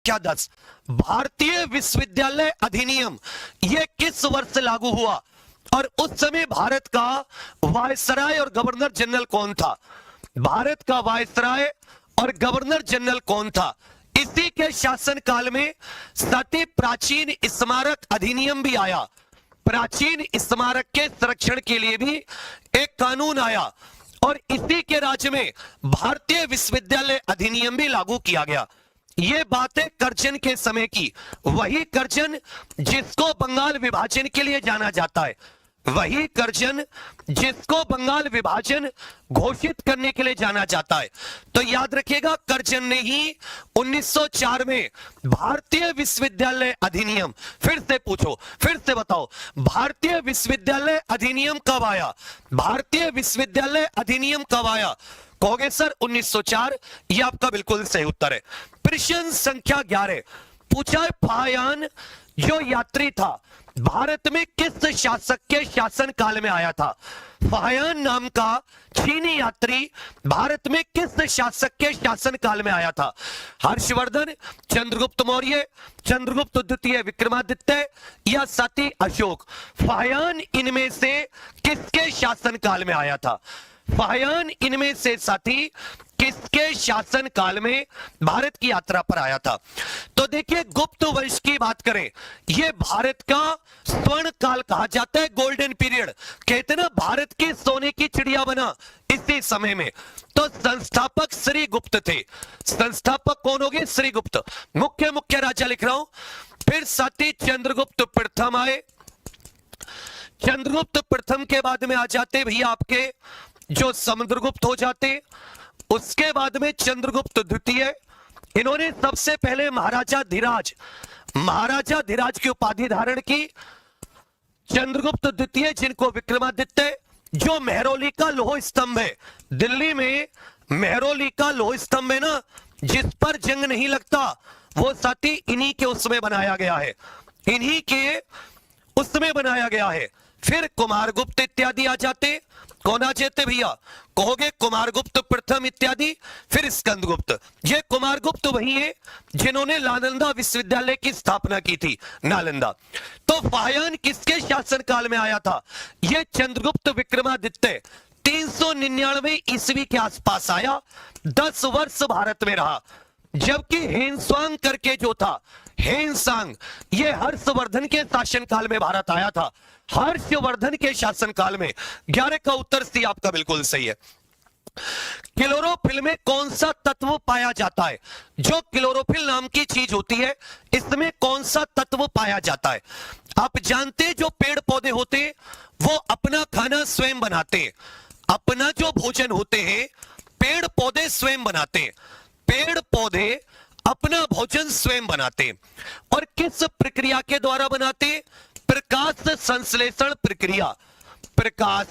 संख्या 10 भारतीय विश्वविद्यालय अधिनियम ये किस वर्ष लागू हुआ और उस समय भारत का वायसराय और गवर्नर जनरल कौन था? भारत का वायसराय और गवर्नर जनरल कौन था? इसी के शासनकाल में सती प्राचीन स्मारक अधिनियम भी आया। प्राचीन स्मारक के संरक्षण के लिए भी एक कानून आया और इसी के राज्य में भारतीय विश्वविद्यालय अधिनियम भी लागू किया गया। ये बातें कर्जन के समय की, वही कर्जन जिसको बंगाल विभाजन के लिए जाना जाता है, वही कर्जन जिसको बंगाल विभाजन घोषित करने के लिए जाना जाता है। तो याद रखिएगा, कर्जन ने ही 1904 में भारतीय विश्वविद्यालय अधिनियम, फिर से पूछो, फिर से बताओ, भारतीय विश्वविद्यालय अधिनियम कब आया? भारतीय विश्वविद्यालय अधिनियम कब आया? कहोगे सर 1904। ये आपका बिल्कुल सही उत्तर है। प्रश्न संख्या 11 पूछा है, फाहियान जो यात्री था भारत में किस शासक के शासनकाल में आया था? फाहियान नाम का चीनी यात्री भारत में किस शासक के शासनकाल में आया था? हर्षवर्धन, चंद्रगुप्त मौर्य, चंद्रगुप्त द्वितीय विक्रमादित्य या सती अशोक? फाहियान इनमें से किसके शासनकाल में आया था? फाहियान इनमें से साथी किसके शासन काल में भारत की यात्रा पर आया था? तो देखिए, गुप्त वंश की बात करें, यह भारत का स्वर्ण काल कहा जाता है, गोल्डन पीरियड कहते हैं ना, भारत की सोने की चिड़िया बना इसी समय में। तो संस्थापक श्रीगुप्त थे। संस्थापक कौन हो गए? श्रीगुप्त। मुख्य राजा लिख रहा हूं। फिर साथी चंद्रगुप्त प्रथम आए। चंद्रगुप्त प्रथम के बाद में आ जाते भैया आपके जो समुद्रगुप्त हो जाते। उसके बाद में चंद्रगुप्त द्वितीय, इन्होंने सबसे पहले महाराजा धीराज की उपाधि धारण की। चंद्रगुप्त द्वितीय जिनको विक्रमादित्य, जो मेहरौली का लोह स्तंभ है, दिल्ली में मेहरौली का लोह स्तंभ है ना, जिस पर जंग नहीं लगता, वो साथी इन्हीं के उसमें बनाया गया है, इन्हीं के उसमें बनाया गया है। फिर कुमारगुप्त इत्यादि आ जाते। कौन आ जाते भैया? कहोगे कुमारगुप्त प्रथम इत्यादि। फिर स्कंदगुप्त। ये कुमारगुप्त वही है जिन्होंने नालंदा विश्वविद्यालय की स्थापना की थी, नालंदा। तो फाहियान किसके शासनकाल में आया था? ये चंद्रगुप्त विक्रमादित्य 399 ईस्वी के आसपास आया, 10 वर्ष भारत में रहा। जबकि हेनसांग करके जो था, हेनसांग, ये हर्षवर्धन के शासनकाल में भारत आया था। हर्षवर्धन के शासनकाल में। 11 का उत्तर सी आपका बिल्कुल सही है। क्लोरोफिल में कौन सा तत्व पाया जाता है? जो क्लोरोफिल नाम की चीज होती है, इसमें कौन सा तत्व पाया जाता है? आप जानते, जो पेड़ पौधे होते वो अपना खाना स्वयं बनाते हैं। अपना जो भोजन होते हैं पेड़ पौधे स्वयं बनाते हैं। पेड़ पौधे अपना भोजन स्वयं बनाते हैं। और किस प्रक्रिया के द्वारा बनाते? प्रकाश संश्लेषण प्रक्रिया। प्रकाश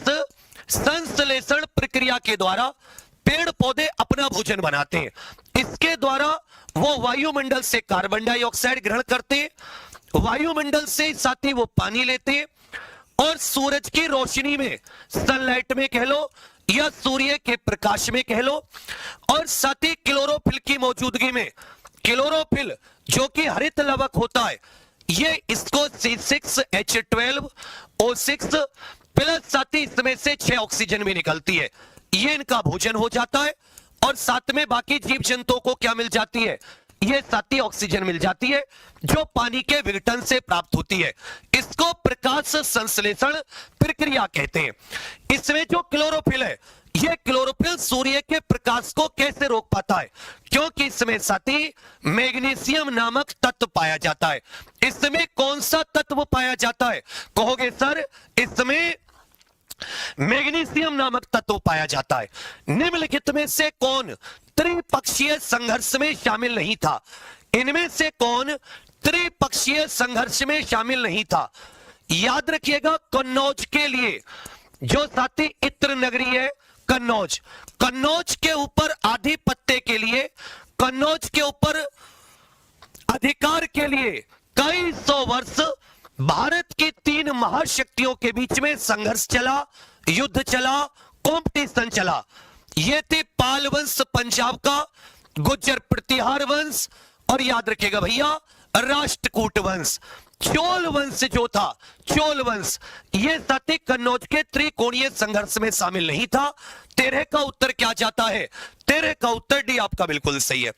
संश्लेषण प्रक्रिया के द्वारा पेड़ पौधे अपना भोजन बनाते हैं। इसके द्वारा वो वायुमंडल से कार्बन डाइऑक्साइड ग्रहण करते हैं, वायुमंडल से साथ ही वो पानी लेते हैं, और सूरज की रोशनी में, सनलाइट में कह लो या सूर्य के प्रकाश में कह लो, और साथ ही क्लोरोफिल की मौजूदगी में, क्लोरोफिल जो कि हरित लवक होता है, ये इसको C6H12O6 प्लस साथ ही इसमें से 6 ऑक्सीजन भी निकलती है, ये इनका भोजन हो जाता है। और साथ में बाकी जीव जंतुओं को क्या मिल जाती है? ये साथी ऑक्सीजन मिल जाती है, जो पानी के विघटन से प्राप्त होती है। इसको प्रकाश संश्लेषण प्रक्रिया कहते हैं। इसमें जो क्लोरोफिल है, ये क्लोरोफिल सूर्य के प्रकाश को कैसे रोक पाता है? क्योंकि इसमें साथी मैग्नीशियम नामक तत्व पाया जाता है। इसमें कौन सा तत्व पाया जाता है? कहोगे सर इसमें मैग्नीशियम नामक तत्व पाया जाता है। निम्नलिखित में से कौन त्रिपक्षीय संघर्ष में शामिल नहीं था? इनमें से कौन त्रिपक्षीय संघर्ष में शामिल नहीं था? याद रखिएगा, कन्नौज के लिए जो साथी इत्र नगरी है, कन्नौज, कन्नौज के ऊपर आधिपत्य के लिए, कन्नौज के ऊपर अधिकार के लिए कई सौ वर्ष भारत की 3 महाशक्तियों के बीच में संघर्ष चला, युद्ध चला, कंपटीशन चला। ये थे पाल वंश पंजाब का, गुर्जर प्रतिहार वंश और याद रखिएगा भैया, राष्ट्रकूट वंश, चोल वंश जो था, चोल वंश, ये सती कन्नौज के त्रिकोणीय संघर्ष में शामिल नहीं था। 13 का उत्तर क्या जाता है? 13 का उत्तर डी आपका बिल्कुल सही है।